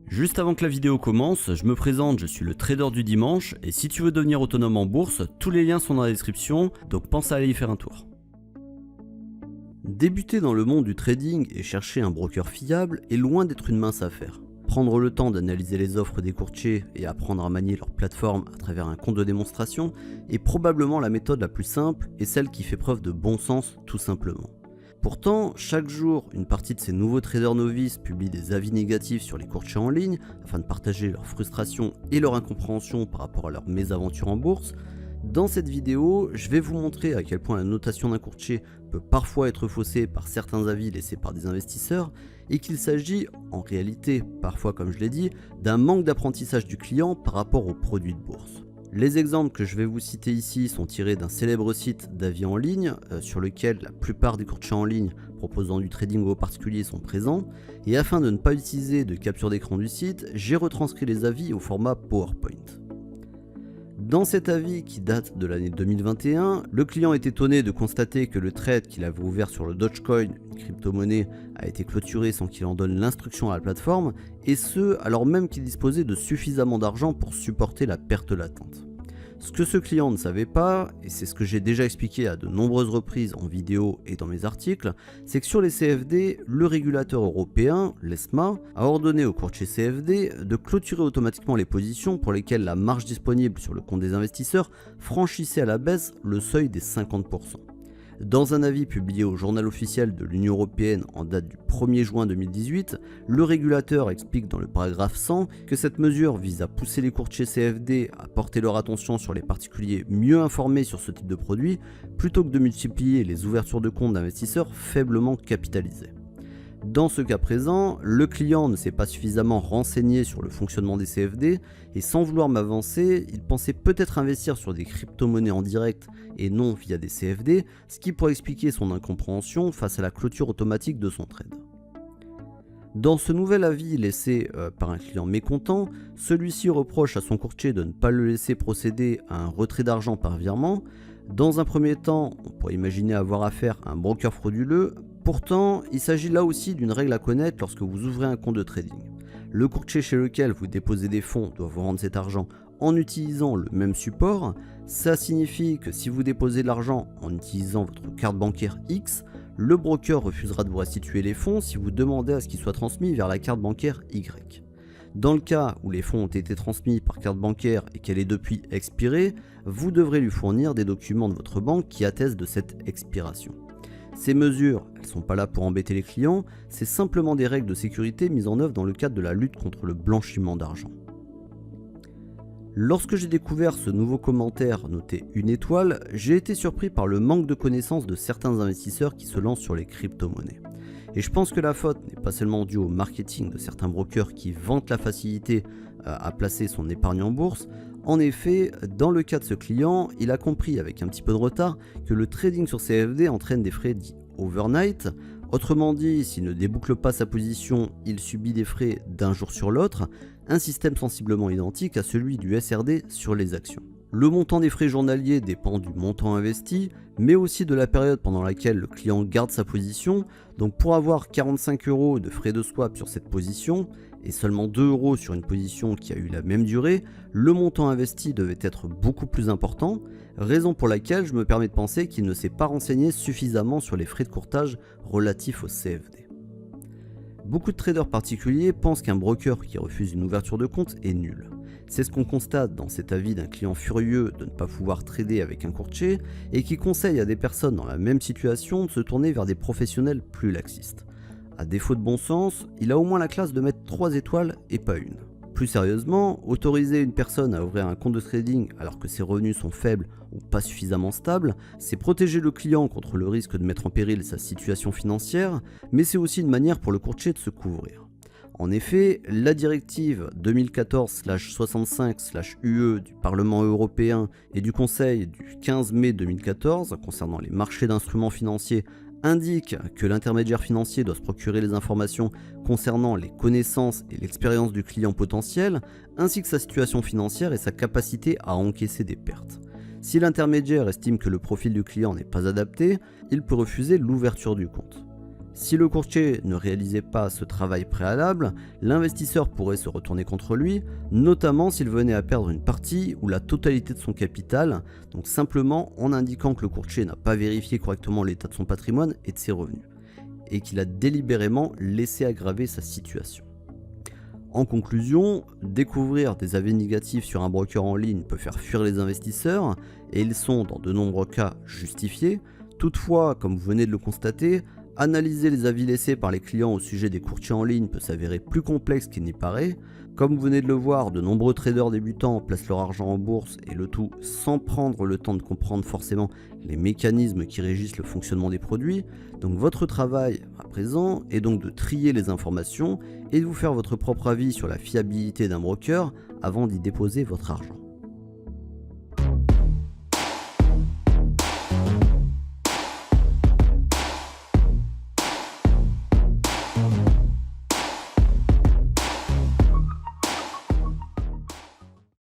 Juste avant que la vidéo commence, je me présente, je suis le trader du dimanche et si tu veux devenir autonome en bourse, tous les liens sont dans la description, donc pense à aller y faire un tour. Débuter dans le monde du trading et chercher un broker fiable est loin d'être une mince affaire. Prendre le temps d'analyser les offres des courtiers et apprendre à manier leur plateforme à travers un compte de démonstration est probablement la méthode la plus simple et celle qui fait preuve de bon sens tout simplement. Pourtant, chaque jour, une partie de ces nouveaux traders novices publient des avis négatifs sur les courtiers en ligne afin de partager leur frustration et leur incompréhension par rapport à leur mésaventure en bourse. Dans cette vidéo, je vais vous montrer à quel point la notation d'un courtier peut parfois être faussée par certains avis laissés par des investisseurs et qu'il s'agit, en réalité, parfois comme je l'ai dit, d'un manque d'apprentissage du client par rapport aux produits de bourse. Les exemples que je vais vous citer ici sont tirés d'un célèbre site d'avis en ligne sur lequel la plupart des courtiers en ligne proposant du trading aux particuliers sont présents et afin de ne pas utiliser de capture d'écran du site, j'ai retranscrit les avis au format PowerPoint. Dans cet avis qui date de l'année 2021, le client est étonné de constater que le trade qu'il avait ouvert sur le Dogecoin, une crypto-monnaie, a été clôturé sans qu'il en donne l'instruction à la plateforme, et ce alors même qu'il disposait de suffisamment d'argent pour supporter la perte latente. Ce que ce client ne savait pas, et c'est ce que j'ai déjà expliqué à de nombreuses reprises en vidéo et dans mes articles, c'est que sur les CFD, le régulateur européen, l'ESMA, a ordonné aux courtiers CFD de clôturer automatiquement les positions pour lesquelles la marge disponible sur le compte des investisseurs franchissait à la baisse le seuil des 50%. Dans un avis publié au journal officiel de l'Union Européenne en date du 1er juin 2018, le régulateur explique dans le paragraphe 100 que cette mesure vise à pousser les courtiers CFD à porter leur attention sur les particuliers mieux informés sur ce type de produit, plutôt que de multiplier les ouvertures de comptes d'investisseurs faiblement capitalisés. Dans ce cas présent, le client ne s'est pas suffisamment renseigné sur le fonctionnement des CFD et sans vouloir m'avancer, il pensait peut-être investir sur des crypto-monnaies en direct et non via des CFD, ce qui pourrait expliquer son incompréhension face à la clôture automatique de son trade. Dans ce nouvel avis laissé par un client mécontent, celui-ci reproche à son courtier de ne pas le laisser procéder à un retrait d'argent par virement. Dans un premier temps, on pourrait imaginer avoir affaire à un broker frauduleux. Pourtant, il s'agit là aussi d'une règle à connaître lorsque vous ouvrez un compte de trading. Le courtier chez lequel vous déposez des fonds doit vous rendre cet argent en utilisant le même support. Ça signifie que si vous déposez de l'argent en utilisant votre carte bancaire X, le broker refusera de vous restituer les fonds si vous demandez à ce qu'ils soient transmis vers la carte bancaire Y. Dans le cas où les fonds ont été transmis par carte bancaire et qu'elle est depuis expirée, vous devrez lui fournir des documents de votre banque qui attestent de cette expiration. Ces mesures, elles ne sont pas là pour embêter les clients, c'est simplement des règles de sécurité mises en œuvre dans le cadre de la lutte contre le blanchiment d'argent. Lorsque j'ai découvert ce nouveau commentaire noté 1 étoile, j'ai été surpris par le manque de connaissances de certains investisseurs qui se lancent sur les crypto-monnaies. Et je pense que la faute n'est pas seulement due au marketing de certains brokers qui vantent la facilité à placer son épargne en bourse. En effet, dans le cas de ce client, il a compris avec un petit peu de retard que le trading sur CFD entraîne des frais dits overnight. Autrement dit, s'il ne déboucle pas sa position, il subit des frais d'un jour sur l'autre, un système sensiblement identique à celui du SRD sur les actions. Le montant des frais journaliers dépend du montant investi, mais aussi de la période pendant laquelle le client garde sa position. Donc pour avoir 45 € de frais de swap sur cette position, et seulement 2 € sur une position qui a eu la même durée, le montant investi devait être beaucoup plus important, raison pour laquelle je me permets de penser qu'il ne s'est pas renseigné suffisamment sur les frais de courtage relatifs au CFD. Beaucoup de traders particuliers pensent qu'un broker qui refuse une ouverture de compte est nul. C'est ce qu'on constate dans cet avis d'un client furieux de ne pas pouvoir trader avec un courtier et qui conseille à des personnes dans la même situation de se tourner vers des professionnels plus laxistes. À défaut de bon sens, il a au moins la classe de mettre 3 étoiles et pas une. Plus sérieusement, autoriser une personne à ouvrir un compte de trading alors que ses revenus sont faibles ou pas suffisamment stables, c'est protéger le client contre le risque de mettre en péril sa situation financière, mais c'est aussi une manière pour le courtier de se couvrir. En effet, la directive 2014/65/UE du Parlement européen et du Conseil du 15 mai 2014 concernant les marchés d'instruments financiers indique que l'intermédiaire financier doit se procurer les informations concernant les connaissances et l'expérience du client potentiel, ainsi que sa situation financière et sa capacité à encaisser des pertes. Si l'intermédiaire estime que le profil du client n'est pas adapté, il peut refuser l'ouverture du compte. Si le courtier ne réalisait pas ce travail préalable, l'investisseur pourrait se retourner contre lui, notamment s'il venait à perdre une partie ou la totalité de son capital, donc simplement en indiquant que le courtier n'a pas vérifié correctement l'état de son patrimoine et de ses revenus, et qu'il a délibérément laissé aggraver sa situation. En conclusion, découvrir des avis négatifs sur un broker en ligne peut faire fuir les investisseurs, et ils sont dans de nombreux cas justifiés. Toutefois, comme vous venez de le constater, analyser les avis laissés par les clients au sujet des courtiers en ligne peut s'avérer plus complexe qu'il n'y paraît. Comme vous venez de le voir, de nombreux traders débutants placent leur argent en bourse et le tout sans prendre le temps de comprendre forcément les mécanismes qui régissent le fonctionnement des produits. Donc votre travail à présent est donc de trier les informations et de vous faire votre propre avis sur la fiabilité d'un broker avant d'y déposer votre argent.